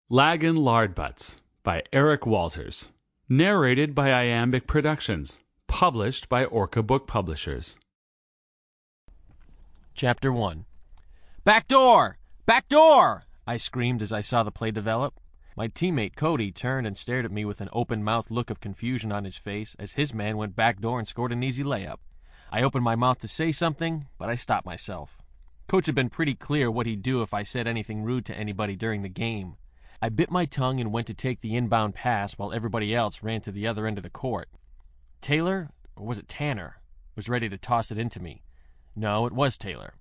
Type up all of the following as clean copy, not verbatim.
Laggan Lard Butts by Eric Walters. Narrated by Iambic Productions. Published by Orca Book Publishers. Chapter 1. "Back door! Back door!" I screamed as I saw the play develop. My teammate Cody turned and stared at me with an open-mouthed look of confusion on his face as his man went back door and scored an easy layup. I opened my mouth to say something, but I stopped myself. Coach had been pretty clear what he'd do if I said anything rude to anybody during the game. I bit my tongue and went to take the inbound pass while everybody else ran to the other end of the court. Taylor, or was it Tanner, was ready to toss it into me. No, it was Taylor.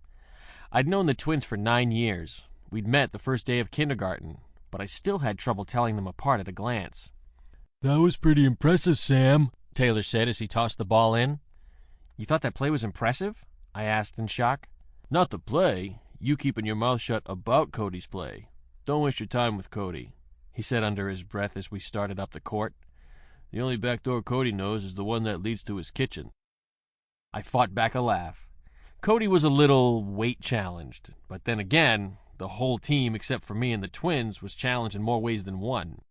I'd known the twins for 9 years. We'd met the first day of kindergarten, but I still had trouble telling them apart at a glance. "That was pretty impressive, Sam," Taylor said as he tossed the ball in. "You thought that play was impressive?" I asked in shock. "Not the play. You keeping your mouth shut about Cody's play. Don't waste your time with Cody," he said under his breath as we started up the court. "The only back door Cody knows is the one that leads to his kitchen." I fought back a laugh. Cody was a little weight-challenged, but then again, the whole team except for me and the twins was challenged in more ways than one.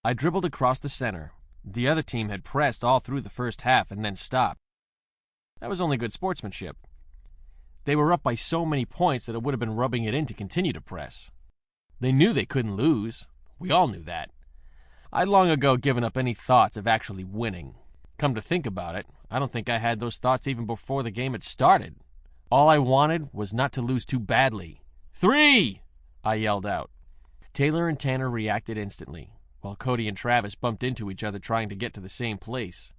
I dribbled across the center. The other team had pressed all through the first half and then stopped. That was only good sportsmanship. They were up by so many points that it would have been rubbing it in to continue to press. They knew they couldn't lose. We all knew that. I'd long ago given up any thoughts of actually winning. Come to think about it, I don't think I had those thoughts even before the game had started. All I wanted was not to lose too badly. "3!" I yelled out. Taylor and Tanner reacted instantly, while Cody and Travis bumped into each other trying to get to the same place.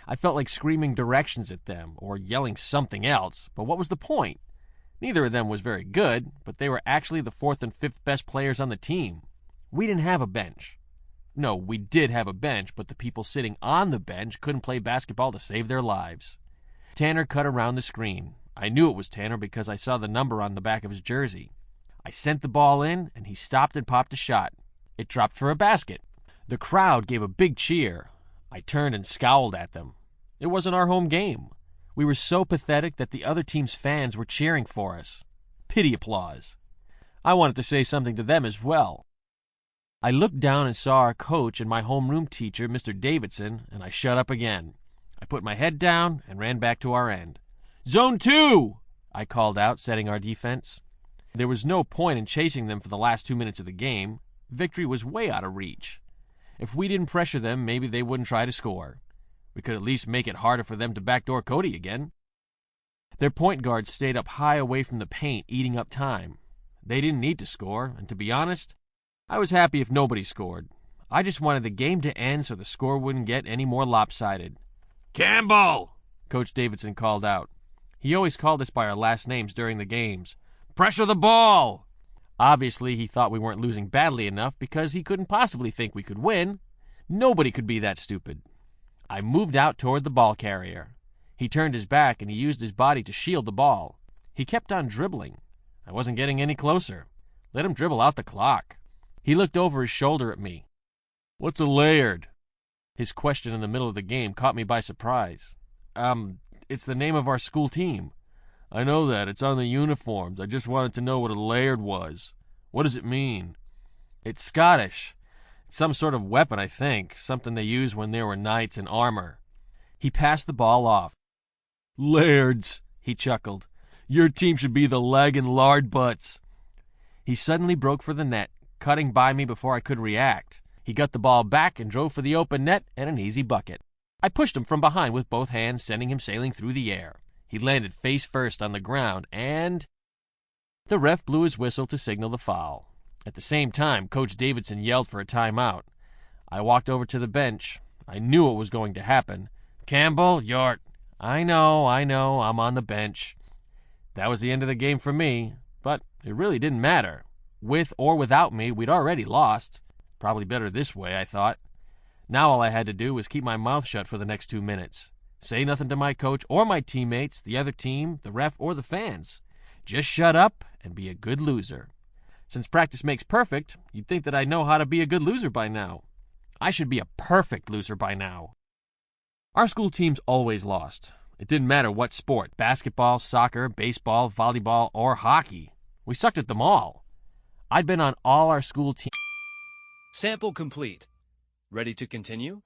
I felt like screaming directions at them, or yelling something else, but what was the point? Neither of them was very good, but they were actually the 4th and 5th best players on the team. We didn't have a bench. No, we did have a bench, but the people sitting on the bench couldn't play basketball to save their lives. Tanner cut around the screen. I knew it was Tanner because I saw the number on the back of his jersey. I sent the ball in, and he stopped and popped a shot. It dropped for a basket. The crowd gave a big cheer. I turned and scowled at them. It wasn't our home game. We were so pathetic that the other team's fans were cheering for us. Pity applause. I wanted to say something to them as well. I looked down and saw our coach and my homeroom teacher, Mr. Davidson, and I shut up again. I put my head down and ran back to our end. "Zone 2!" I called out, setting our defense. There was no point in chasing them for the last 2 minutes of the game. Victory was way out of reach. If we didn't pressure them, maybe they wouldn't try to score. We could at least make it harder for them to backdoor Cody again. Their point guards stayed up high away from the paint, eating up time. They didn't need to score, and to be honest, I was happy if nobody scored. I just wanted the game to end so the score wouldn't get any more lopsided. "Campbell!" Coach Davidson called out. He always called us by our last names during the games. "Pressure the ball!" Obviously, he thought we weren't losing badly enough because he couldn't possibly think we could win. Nobody could be that stupid. I moved out toward the ball carrier. He turned his back and he used his body to shield the ball. He kept on dribbling. I wasn't getting any closer. Let him dribble out the clock. He looked over his shoulder at me. "What's a Laird?" His question in the middle of the game caught me by surprise. It's the name of our school team." "I know that. It's on the uniforms. I just wanted to know what a Laird was. What does it mean?" "It's Scottish. It's some sort of weapon, I think. Something they used when there were knights in armor." He passed the ball off. "Lairds," he chuckled. "Your team should be the Laggan Lard Butts." He suddenly broke for the net, cutting by me before I could react. He got the ball back and drove for the open net and an easy bucket. I pushed him from behind with both hands, sending him sailing through the air. He landed face first on the ground, and the ref blew his whistle to signal the foul. At the same time, Coach Davidson yelled for a timeout. I walked over to the bench. I knew what was going to happen. "Campbell, you're—" I know, I'm on the bench." That was the end of the game for me, but it really didn't matter. With or without me, we'd already lost. Probably better this way, I thought. Now all I had to do was keep my mouth shut for the next 2 minutes. Say nothing to my coach or my teammates, the other team, the ref, or the fans. Just shut up and be a good loser. Since practice makes perfect, you'd think that I know how to be a good loser by now. I should be a perfect loser by now. Our school teams always lost. It didn't matter what sport, basketball, soccer, baseball, volleyball, or hockey. We sucked at them all. I'd been on all our school teams. Sample complete. Ready to continue?